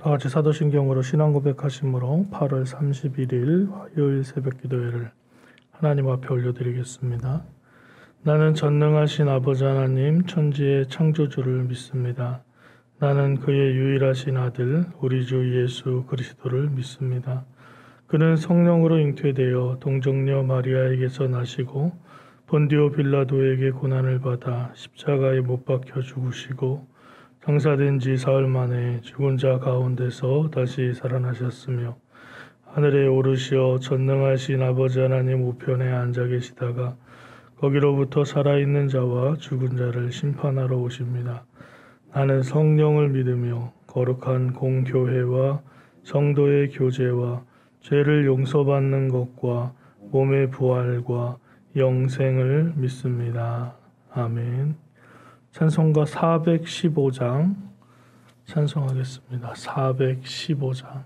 다 같이 사도신경으로 신앙 고백하심으로 8월 31일 화요일 새벽 기도회를 하나님 앞에 올려드리겠습니다. 나는 전능하신 아버지 하나님 천지의 창조주를 믿습니다. 나는 그의 유일하신 아들 우리 주 예수 그리스도를 믿습니다. 그는 성령으로 잉태되어 동정녀 마리아에게서 나시고 본디오 빌라도에게 고난을 받아 십자가에 못 박혀 죽으시고 장사된 지 사흘 만에 죽은 자 가운데서 다시 살아나셨으며 하늘에 오르시어 전능하신 아버지 하나님 우편에 앉아 계시다가 거기로부터 살아있는 자와 죽은 자를 심판하러 오십니다. 나는 성령을 믿으며 거룩한 공교회와 성도의 교제와 죄를 용서받는 것과 몸의 부활과 영생을 믿습니다. 아멘. 찬송가 415장 찬송하겠습니다. 415장.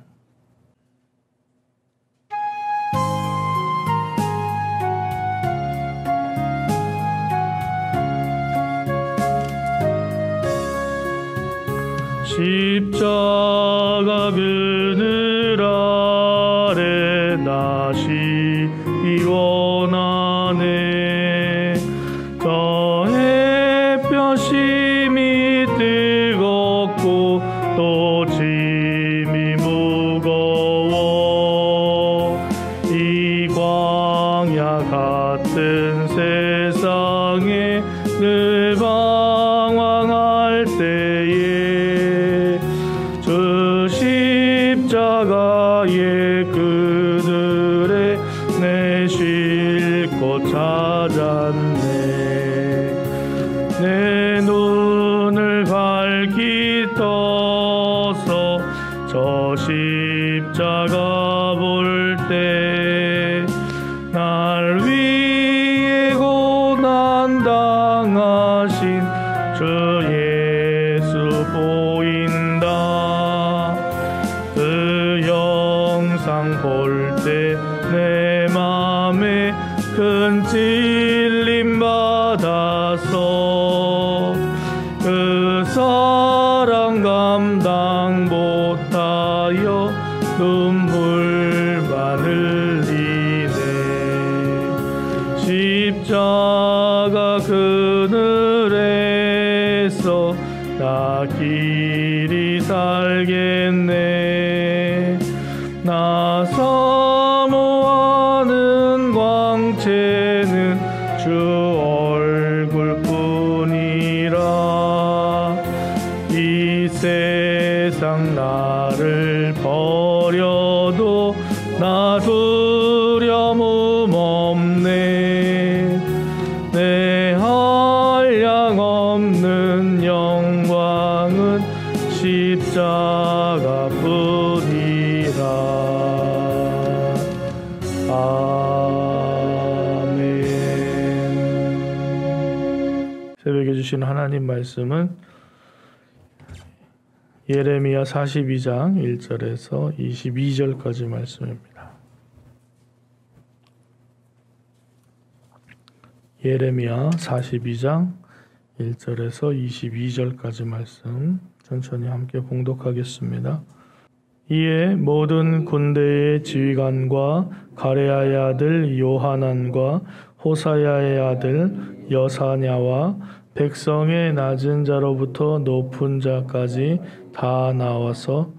십자가 그늘 아래 나시기 원하네. 저 햇볕이 뜨겁고 또 짐이 무거워 이 광야 같은 세상에 늘 방황할 때에 주 십자가의 그늘에 내 쉴 곳 찾았네. 내 눈을 밝히 떠서 저 십자가 볼 때 날 위해 고난 당하신 주 예수 보인다. 그 영상 볼 때 내 맘에 큰 찔림 받아서 그 사랑 감당 못하여 눈물만 흘리네. 십자가 그늘에서 나 길이 살겠네. 나 사모하는 광채는 주 얼굴뿐이라. 이 세상 나를 버려도 나 두려움 없네. 내 한량 없는 영광은 십자가 뿐이라. 아멘. 새벽에 주신 하나님 말씀은 예레미야 42장 1절에서 22절까지 말씀입니다. 예레미야 42장 1절에서 22절까지 말씀 천천히 함께 봉독하겠습니다. 이에 모든 군대의 지휘관과 가레야의 아들 요하난과 호사야의 아들 여사냐와 백성의 낮은 자로부터 높은 자까지 다 나와서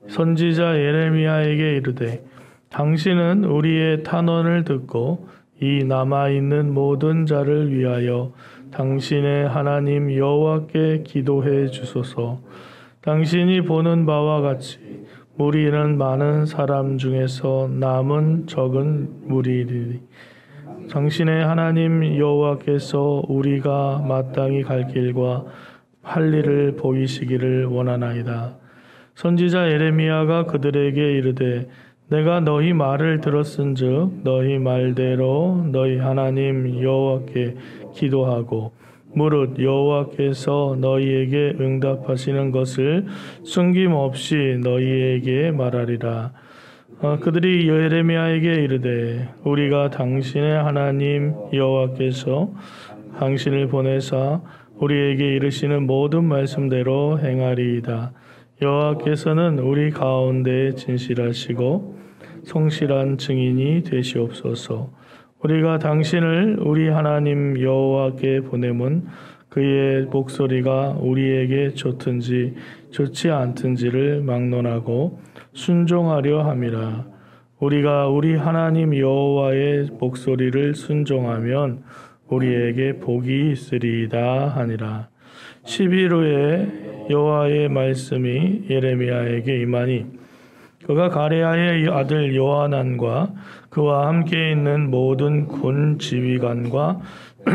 선지자 예레미야에게 이르되 당신은 우리의 탄원을 듣고 이 남아있는 모든 자를 위하여 당신의 하나님 여호와께 기도해 주소서. 당신이 보는 바와 같이 무리는 많은 사람 중에서 남은 적은 무리이니 당신의 하나님 여호와께서 우리가 마땅히 갈 길과 할 일을 보이시기를 원하나이다. 선지자 예레미야가 그들에게 이르되 내가 너희 말을 들었은즉 너희 말대로 너희 하나님 여호와께 기도하고 무릇 여호와께서 너희에게 응답하시는 것을 숨김없이 너희에게 말하리라. 그들이 예레미야에게 이르되 우리가 당신의 하나님 여호와께서 당신을 보내사 우리에게 이르시는 모든 말씀대로 행하리이다. 여호와께서는 우리 가운데 진실하시고 성실한 증인이 되시옵소서. 우리가 당신을 우리 하나님 여호와께 보내면 그의 목소리가 우리에게 좋든지 좋지 않든지를 막론하고 순종하려 함이라. 우리가 우리 하나님 여호와의 목소리를 순종하면 우리에게 복이 있으리이다 하니라. 10일 후에 여호와의 말씀이 예레미야에게 임하니 그가 가레야의 아들 요하난과 그와 함께 있는 모든 군 지휘관과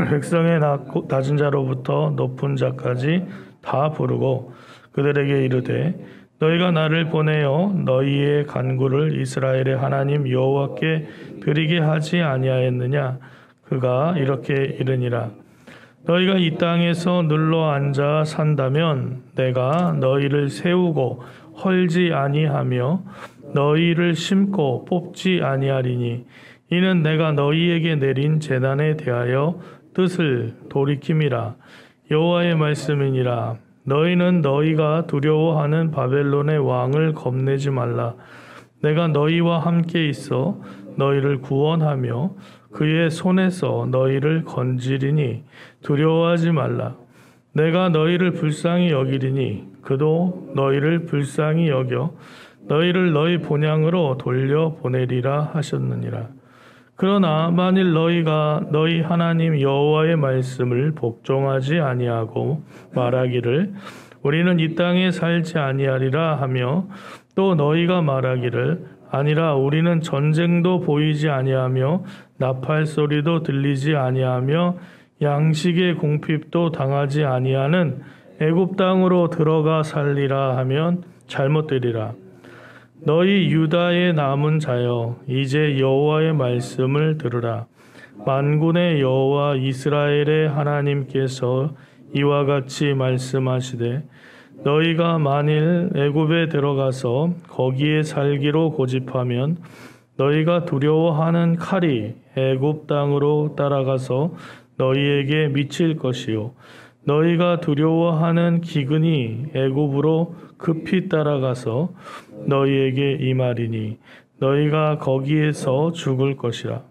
백성의 낮은 자로부터 높은 자까지 다 부르고 그들에게 이르되 너희가 나를 보내어 너희의 간구를 이스라엘의 하나님 여호와께 드리게 하지 아니하였느냐. 그가 이렇게 이르니라. 너희가 이 땅에서 눌러 앉아 산다면 내가 너희를 세우고 헐지 아니하며 너희를 심고 뽑지 아니하리니 이는 내가 너희에게 내린 재난에 대하여 뜻을 돌이킴이라. 여호와의 말씀이니라. 너희는 너희가 두려워하는 바벨론의 왕을 겁내지 말라. 내가 너희와 함께 있어 너희를 구원하며 그의 손에서 너희를 건지리니 두려워하지 말라. 내가 너희를 불쌍히 여기리니 그도 너희를 불쌍히 여겨 너희를 너희 본향으로 돌려보내리라 하셨느니라. 그러나 만일 너희가 너희 하나님 여호와의 말씀을 복종하지 아니하고 말하기를 우리는 이 땅에 살지 아니하리라 하며 또 너희가 말하기를 아니라 우리는 전쟁도 보이지 아니하며 나팔 소리도 들리지 아니하며 양식의 공핍도 당하지 아니하는 애굽 땅으로 들어가 살리라 하면 잘못되리라. 너희 유다의 남은 자여 이제 여호와의 말씀을 들으라. 만군의 여호와 이스라엘의 하나님께서 이와 같이 말씀하시되 너희가 만일 애굽에 들어가서 거기에 살기로 고집하면 너희가 두려워하는 칼이 애굽 땅으로 따라가서 너희에게 미칠 것이요 너희가 두려워하는 기근이 애굽으로 급히 따라가서 너희에게 임하리니 너희가 거기에서 죽을 것이라.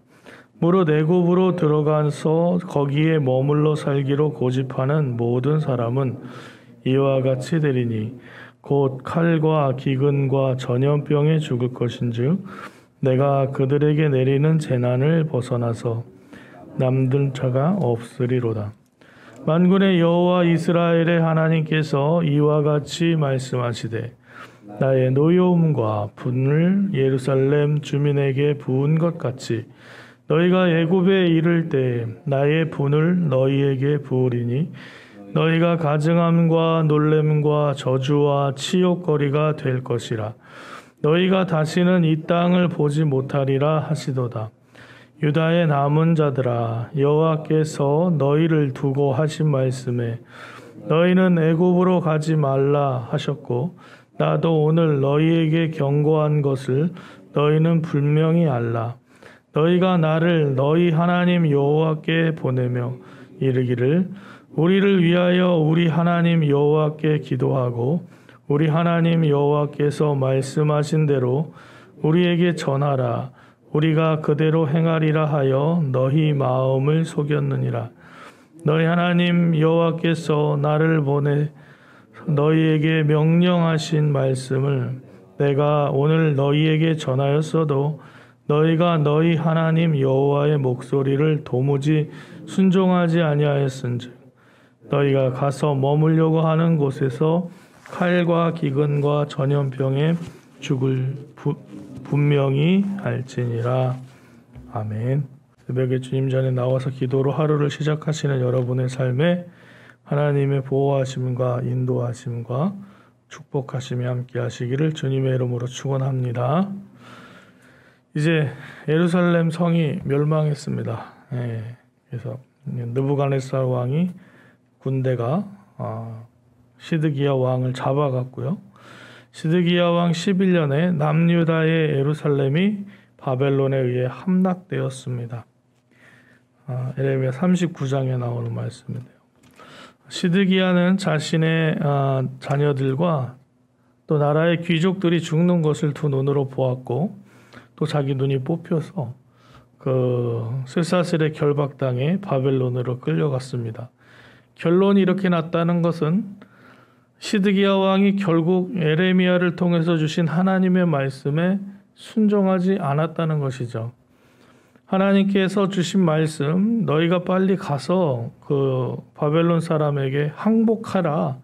무릇 애굽으로 들어가서 거기에 머물러 살기로 고집하는 모든 사람은 이와 같이 되리니 곧 칼과 기근과 전염병에 죽을 것인즉 내가 그들에게 내리는 재난을 벗어나서 남들 자가 없으리로다. 만군의 여호와 이스라엘의 하나님께서 이와 같이 말씀하시되 나의 노여움과 분을 예루살렘 주민에게 부은 것 같이 너희가 애굽에 이를 때 나의 분을 너희에게 부으리니 너희가 가증함과 놀램과 저주와 치욕거리가 될 것이라. 너희가 다시는 이 땅을 보지 못하리라 하시도다. 유다의 남은 자들아 여호와께서 너희를 두고 하신 말씀에 너희는 애굽으로 가지 말라 하셨고 나도 오늘 너희에게 경고한 것을 너희는 분명히 알라. 너희가 나를 너희 하나님 여호와께 보내며 이르기를 우리를 위하여 우리 하나님 여호와께 기도하고 우리 하나님 여호와께서 말씀하신 대로 우리에게 전하라. 우리가 그대로 행하리라 하여 너희 마음을 속였느니라. 너희 하나님 여호와께서 나를 보내 너희에게 명령하신 말씀을 내가 오늘 너희에게 전하였어도 너희가 너희 하나님 여호와의 목소리를 도무지 순종하지 아니하였은즉 너희가 가서 머물려고 하는 곳에서 칼과 기근과 전염병에 죽을 분명히 알지니라. 아멘. 새벽에 주님 전에 나와서 기도로 하루를 시작하시는 여러분의 삶에 하나님의 보호하심과 인도하심과 축복하심이 함께 하시기를 주님의 이름으로 축원합니다. 이제 예루살렘 성이 멸망했습니다. 그래서 느부갓네살 왕이 군대가 시드기야 왕을 잡아갔고요. 시드기야 왕 11년에 남유다의 예루살렘이 바벨론에 의해 함락되었습니다. 예레미야 39장에 나오는 말씀인데요. 시드기야는 자신의 자녀들과 또 나라의 귀족들이 죽는 것을 두 눈으로 보았고 또 자기 눈이 뽑혀서 그 쇠사슬에 결박당해 바벨론으로 끌려갔습니다. 결론이 이렇게 났다는 것은 시드기야 왕이 결국 에레미야를 통해서 주신 하나님의 말씀에 순종하지 않았다는 것이죠. 하나님께서 주신 말씀, 너희가 빨리 가서 그 바벨론 사람에게 항복하라.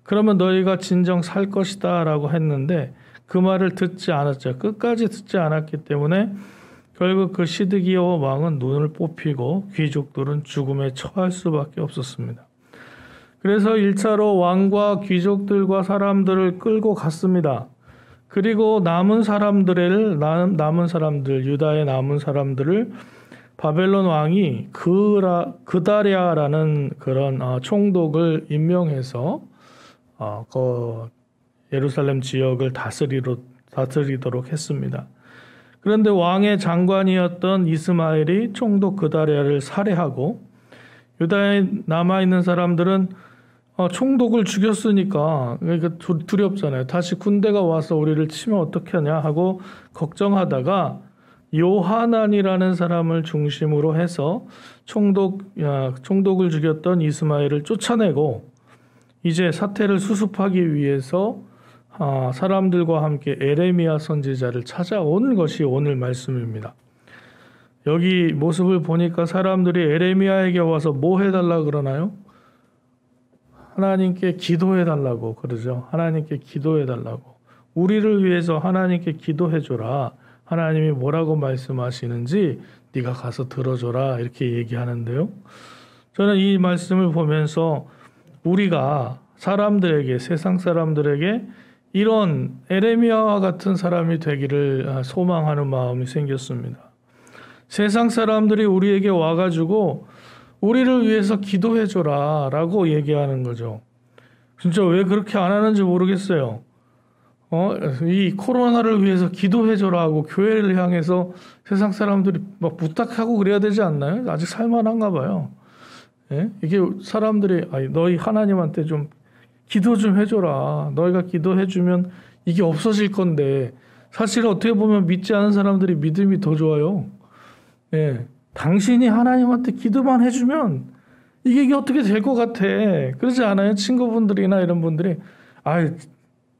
그러면 너희가 진정 살 것이다 라고 했는데 그 말을 듣지 않았죠. 끝까지 듣지 않았기 때문에 결국 그 시드기야 왕은 눈을 뽑히고 귀족들은 죽음에 처할 수밖에 없었습니다. 그래서 1차로 왕과 귀족들과 사람들을 끌고 갔습니다. 그리고 남은 사람들, 유다의 남은 사람들을 바벨론 왕이 그다랴라는 그런 총독을 임명해서 그 예루살렘 지역을 다스리도록 했습니다. 그런데 왕의 장관이었던 이스마엘이 총독 그다랴를 살해하고 유다에 남아있는 사람들은 총독을 죽였으니까 두렵잖아요. 다시 군대가 와서 우리를 치면 어떻게 하냐 하고 걱정하다가 요하난이라는 사람을 중심으로 해서 총독을 죽였던 이스마엘을 쫓아내고 이제 사태를 수습하기 위해서 사람들과 함께 에레미야 선지자를 찾아온 것이 오늘 말씀입니다. 여기 모습을 보니까 사람들이 에레미야에게 와서 뭐 해달라 그러나요? 하나님께 기도해달라고 그러죠. 하나님께 기도해달라고. 우리를 위해서 하나님께 기도해줘라. 하나님이 뭐라고 말씀하시는지 네가 가서 들어줘라. 이렇게 얘기하는데요. 저는 이 말씀을 보면서 우리가 사람들에게, 세상 사람들에게 이런 에레미야와 같은 사람이 되기를 소망하는 마음이 생겼습니다. 세상 사람들이 우리에게 와가지고 우리를 위해서 기도해줘라 라고 얘기하는 거죠. 진짜 왜 그렇게 안 하는지 모르겠어요. 이 코로나를 위해서 기도해줘라 하고 교회를 향해서 세상 사람들이 막 부탁하고 그래야 되지 않나요? 아직 살만한가 봐요. 예? 이게 사람들이 너희 하나님한테 좀 기도 좀 해줘라. 너희가 기도해주면 이게 없어질 건데 사실 어떻게 보면 믿지 않은 사람들이 믿음이 더 좋아요. 예. 당신이 하나님한테 기도만 해주면 이게 어떻게 될 것 같아. 그러지 않아요? 친구분들이나 이런 분들이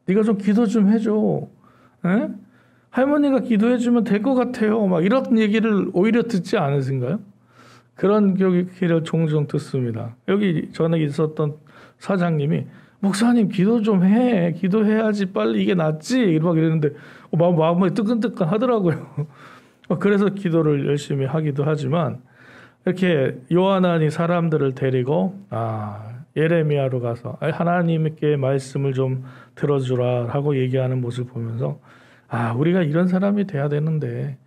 네가 좀 기도 좀 해줘. 에? 할머니가 기도해주면 될 것 같아요. 막 이런 얘기를 오히려 듣지 않으신가요? 그런 얘기를 종종 듣습니다. 여기 전에 있었던 사장님이 목사님 기도 좀 해. 기도해야지 빨리 이게 낫지. 막 이러는데 마음이 뜨끈뜨끈 하더라고요. 그래서 기도를 열심히 하기도 하지만 이렇게 요하난이 사람들을 데리고 예레미야로 가서 하나님께 말씀을 좀 들어주라 하고 얘기하는 모습을 보면서 우리가 이런 사람이 돼야 되는데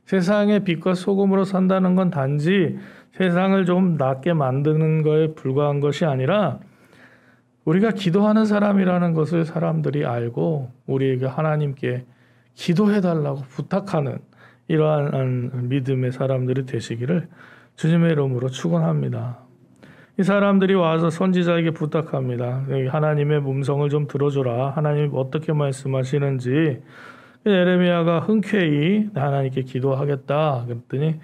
세상의 빛과 소금으로 산다는 건 단지 세상을 좀 낫게 만드는 거에 불과한 것이 아니라 우리가 기도하는 사람이라는 것을 사람들이 알고 우리에게 하나님께 기도해달라고 부탁하는 이러한 믿음의 사람들이 되시기를 주님의 이름으로 축원합니다. 이 사람들이 와서 선지자에게 부탁합니다. 하나님의 음성을 좀 들어줘라. 하나님이 어떻게 말씀하시는지. 에레미야가 흔쾌히 하나님께 기도하겠다. 그랬더니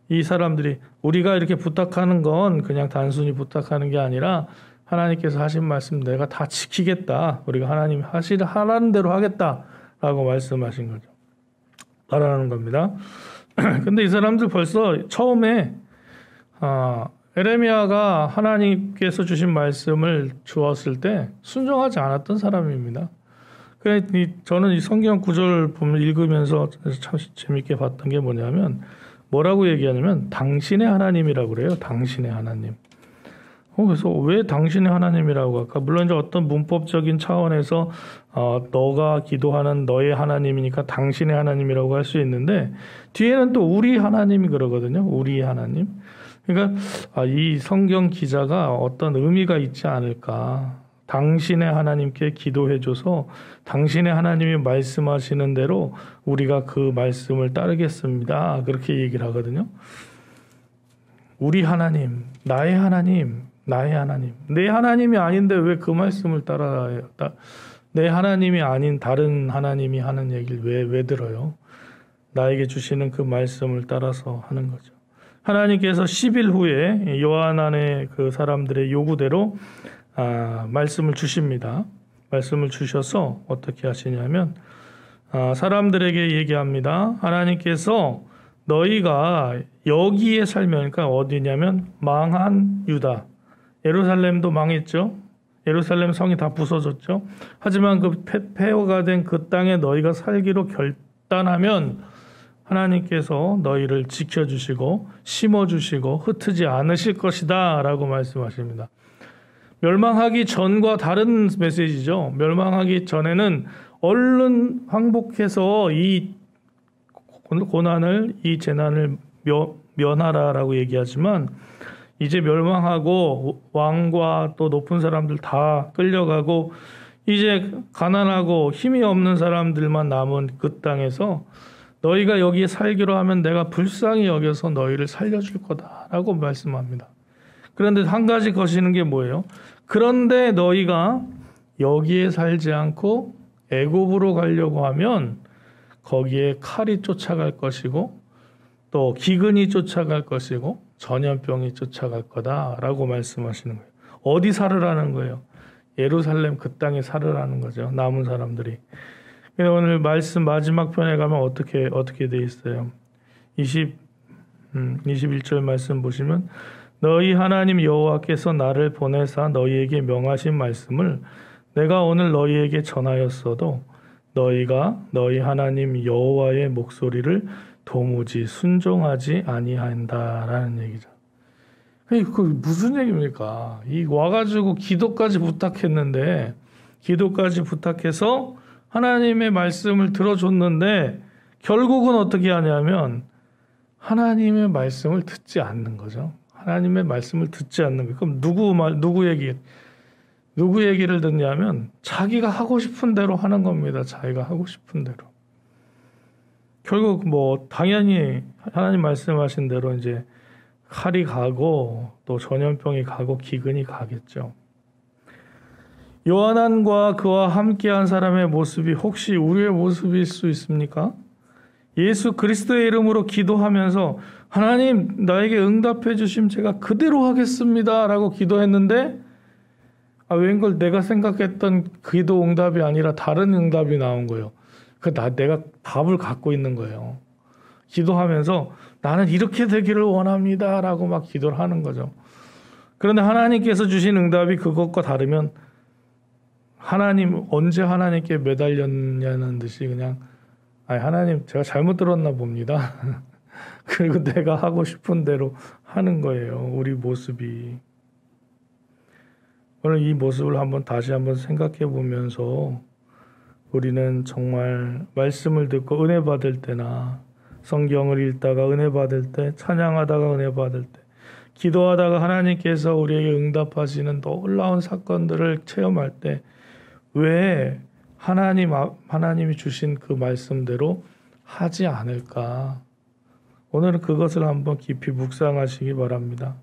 이 사람들이 우리가 이렇게 부탁하는 건 그냥 단순히 부탁하는 게 아니라 하나님께서 하신 말씀 내가 다 지키겠다. 우리가 하나님 하라는 대로 하겠다라고 말씀하신 거죠. 말하는 겁니다. 근데 이 사람들 벌써 처음에 에레미야가 하나님께서 주신 말씀을 주었을 때 순종하지 않았던 사람입니다. 저는 이 성경 구절 보면 읽으면서 참 재밌게 봤던 게 뭐냐면 뭐라고 얘기하냐면 당신의 하나님이라고 그래요. 당신의 하나님. 그래서 왜 당신의 하나님이라고 할까? 물론 이제 어떤 문법적인 차원에서 너가 기도하는 너의 하나님이니까 당신의 하나님이라고 할 수 있는데 뒤에는 또 우리 하나님이 그러거든요. 우리 하나님. 그러니까 이 성경 기자가 어떤 의미가 있지 않을까. 당신의 하나님께 기도해줘서 당신의 하나님이 말씀하시는 대로 우리가 그 말씀을 따르겠습니다. 그렇게 얘기를 하거든요. 우리 하나님, 나의 하나님, 나의 하나님. 내 하나님이 아닌데 왜 그 말씀을 따라요? 내 하나님이 아닌 다른 하나님이 하는 얘기를 왜 들어요? 나에게 주시는 그 말씀을 따라서 하는 거죠. 하나님께서 10일 후에 요한안의 그 사람들의 요구대로 말씀을 주십니다. 말씀을 주셔서 어떻게 하시냐면 사람들에게 얘기합니다. 하나님께서 너희가 여기에 살면, 그러니까 어디냐면 망한 유다, 예루살렘도 망했죠. 예루살렘 성이 다 부서졌죠. 하지만 그 폐허가 된 그 땅에 너희가 살기로 결단하면 하나님께서 너희를 지켜주시고 심어주시고 흩트지 않으실 것이다 라고 말씀하십니다. 멸망하기 전과 다른 메시지죠. 멸망하기 전에는 얼른 항복해서 이 고난을, 이 재난을 면하라라고 얘기하지만 이제 멸망하고 왕과 또 높은 사람들 다 끌려가고 이제 가난하고 힘이 없는 사람들만 남은 그 땅에서 너희가 여기에 살기로 하면 내가 불쌍히 여겨서 너희를 살려줄 거다라고 말씀합니다. 그런데 한 가지 거시는 게 뭐예요? 그런데 너희가 여기에 살지 않고 애굽으로 가려고 하면 거기에 칼이 쫓아갈 것이고 또 기근이 쫓아갈 것이고 전염병이 쫓아갈 거다라고 말씀하시는 거예요. 어디 살으라는 거예요? 예루살렘 그 땅에 살으라는 거죠. 남은 사람들이. 오늘 말씀 마지막 편에 가면 어떻게 돼 있어요? 21절 말씀 보시면 너희 하나님 여호와께서 나를 보내사 너희에게 명하신 말씀을 내가 오늘 너희에게 전하였어도 너희가 너희 하나님 여호와의 목소리를 도무지 순종하지 아니한다라는 얘기죠. 그 무슨 얘기입니까? 이 와가지고 기도까지 부탁했는데 기도까지 부탁해서 하나님의 말씀을 들어줬는데 결국은 어떻게 하냐면 하나님의 말씀을 듣지 않는 거죠. 하나님의 말씀을 듣지 않는 거예요. 그럼 누구 얘기를 듣냐면 자기가 하고 싶은 대로 하는 겁니다. 자기가 하고 싶은 대로. 결국 당연히 하나님 말씀하신 대로 이제 칼이 가고 또 전염병이 가고 기근이 가겠죠. 요한안과 그와 함께한 사람의 모습이 혹시 우리의 모습일 수 있습니까? 예수 그리스도의 이름으로 기도하면서 하나님 나에게 응답해 주시면 제가 그대로 하겠습니다 라고 기도했는데 웬걸 내가 생각했던 기도 응답이 아니라 다른 응답이 나온 거예요. 내가 답을 갖고 있는 거예요. 기도하면서 나는 이렇게 되기를 원합니다 라고 막 기도를 하는 거죠. 그런데 하나님께서 주신 응답이 그것과 다르면 하나님 언제 하나님께 매달렸냐는 듯이 그냥 하나님 제가 잘못 들었나 봅니다. 그리고 내가 하고 싶은 대로 하는 거예요. 우리 모습이. 오늘 이 모습을 다시 한번 생각해 보면서 우리는 정말 말씀을 듣고 은혜 받을 때나 성경을 읽다가 은혜 받을 때, 찬양하다가 은혜 받을 때, 기도하다가 하나님께서 우리에게 응답하시는 놀라운 사건들을 체험할 때 왜 하나님이 주신 그 말씀대로 하지 않을까? 오늘은 그것을 한번 깊이 묵상하시기 바랍니다.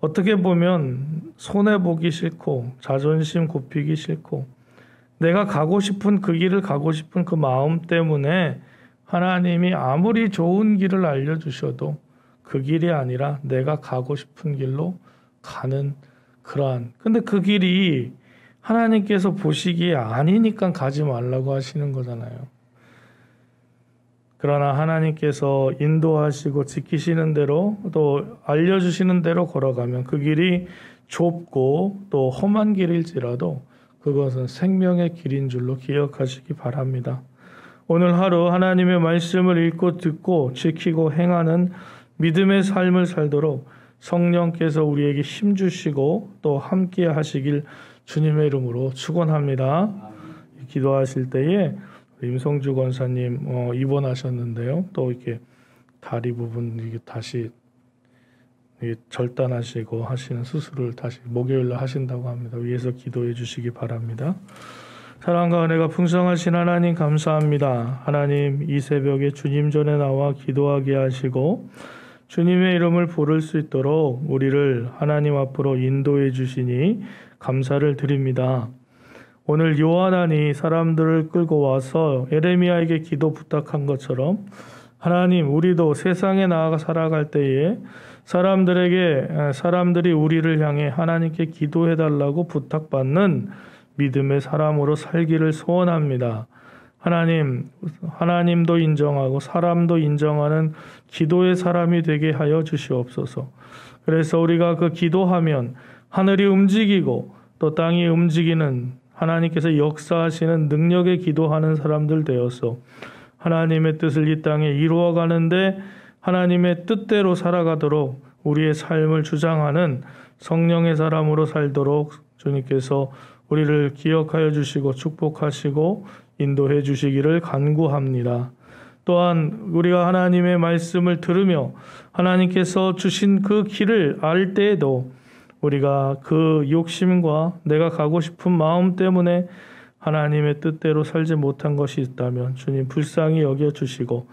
어떻게 보면 손해보기 싫고 자존심 굽히기 싫고 내가 가고 싶은 그 길을 가고 싶은 그 마음 때문에 하나님이 아무리 좋은 길을 알려주셔도 그 길이 아니라 내가 가고 싶은 길로 가는 근데 그 길이 하나님께서 보시기에 아니니까 가지 말라고 하시는 거잖아요. 그러나 하나님께서 인도하시고 지키시는 대로 또 알려주시는 대로 걸어가면 그 길이 좁고 또 험한 길일지라도 그것은 생명의 길인 줄로 기억하시기 바랍니다. 오늘 하루 하나님의 말씀을 읽고 듣고 지키고 행하는 믿음의 삶을 살도록 성령께서 우리에게 힘주시고 또 함께 하시길 주님의 이름으로 축원합니다. 기도하실 때에 임성주 권사님 입원하셨는데요. 또 이렇게 다리 부분 이게 다시 절단하시고 하시는 수술을 다시 목요일날 하신다고 합니다. 위에서 기도해 주시기 바랍니다. 사랑과 은혜가 풍성하신 하나님 감사합니다. 하나님 이 새벽에 주님 전에 나와 기도하게 하시고 주님의 이름을 부를 수 있도록 우리를 하나님 앞으로 인도해 주시니 감사를 드립니다. 오늘 요한안이 사람들을 끌고 와서 에레미야에게 기도 부탁한 것처럼 하나님, 우리도 세상에 나아가 살아갈 때에 사람들이 우리를 향해 하나님께 기도해달라고 부탁받는 믿음의 사람으로 살기를 소원합니다. 하나님도 인정하고 사람도 인정하는 기도의 사람이 되게 하여 주시옵소서. 그래서 우리가 그 기도하면 하늘이 움직이고 또 땅이 움직이는 하나님께서 역사하시는 능력의 기도하는 사람들 되어서 하나님의 뜻을 이 땅에 이루어가는데 하나님의 뜻대로 살아가도록 우리의 삶을 주장하는 성령의 사람으로 살도록 주님께서 우리를 기억하여 주시고 축복하시고 인도해 주시기를 간구합니다. 또한 우리가 하나님의 말씀을 들으며 하나님께서 주신 그 길을 알 때에도 우리가 그 욕심과 내가 가고 싶은 마음 때문에 하나님의 뜻대로 살지 못한 것이 있다면 주님 불쌍히 여겨주시고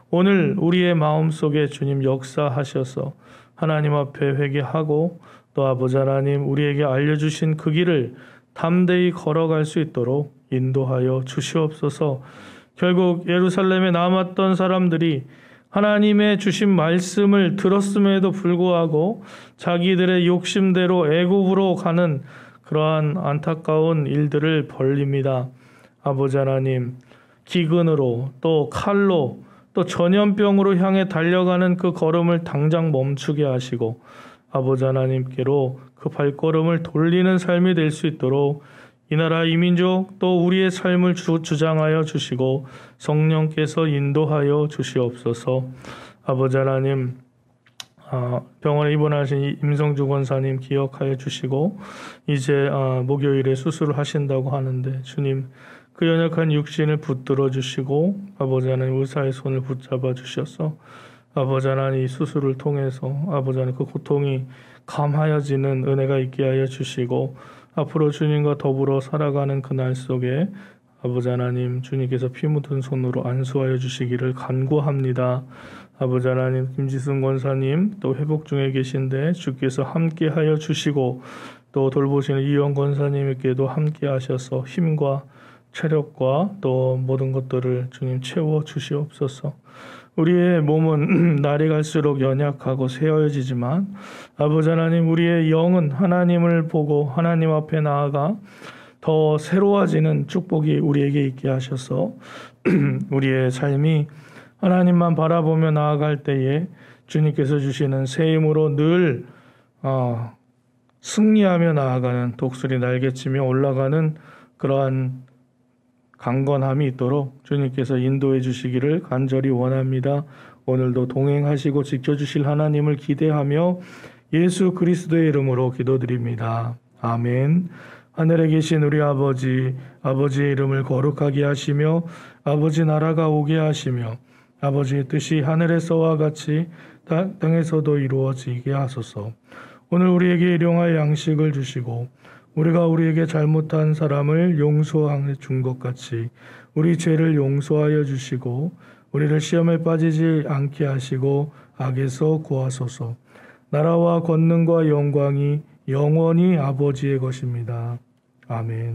오늘 우리의 마음속에 주님 역사하셔서 하나님 앞에 회개하고 또 아버지 하나님 우리에게 알려주신 그 길을 담대히 걸어갈 수 있도록 인도하여 주시옵소서. 결국 예루살렘에 남았던 사람들이 하나님의 주신 말씀을 들었음에도 불구하고 자기들의 욕심대로 애굽으로 가는 그러한 안타까운 일들을 벌립니다. 아버지 하나님, 기근으로 또 칼로 또 전염병으로 향해 달려가는 그 걸음을 당장 멈추게 하시고 아버지 하나님께로 그 발걸음을 돌리는 삶이 될 수 있도록 이 나라 이 민족 또 우리의 삶을 주장하여 주시고 성령께서 인도하여 주시옵소서. 아버지 하나님, 병원에 입원하신 임성주 권사님 기억하여 주시고 이제 목요일에 수술을 하신다고 하는데 주님 그 연약한 육신을 붙들어 주시고 아버지 하나님 의사의 손을 붙잡아 주셔서 아버지 하나님 이 수술을 통해서 아버지 하나님 그 고통이 감하여지는 은혜가 있게 하여 주시고 앞으로 주님과 더불어 살아가는 그날 속에 아버지 하나님 주님께서 피 묻은 손으로 안수하여 주시기를 간구합니다. 아버지 하나님 김지승 권사님 또 회복 중에 계신데 주께서 함께하여 주시고 또 돌보시는 이영 권사님에게도 함께하셔서 힘과 체력과 또 모든 것들을 주님 채워 주시옵소서. 우리의 몸은 날이 갈수록 연약하고 쇠어지지만 아버지 하나님 우리의 영은 하나님을 보고 하나님 앞에 나아가 더 새로워지는 축복이 우리에게 있게 하셔서 우리의 삶이 하나님만 바라보며 나아갈 때에 주님께서 주시는 새 힘으로 늘 승리하며 나아가는 독수리 날개치며 올라가는 그러한 강건함이 있도록 주님께서 인도해 주시기를 간절히 원합니다. 오늘도 동행하시고 지켜주실 하나님을 기대하며 예수 그리스도의 이름으로 기도드립니다. 아멘. 하늘에 계신 우리 아버지, 아버지의 이름을 거룩하게 하시며 아버지 나라가 오게 하시며 아버지의 뜻이 하늘에서와 같이 땅에서도 이루어지게 하소서. 오늘 우리에게 일용할 양식을 주시고 우리가 우리에게 잘못한 사람을 용서해 준 것 같이 우리 죄를 용서하여 주시고 우리를 시험에 빠지지 않게 하시고 악에서 구하소서. 나라와 권능과 영광이 영원히 아버지의 것입니다. 아멘.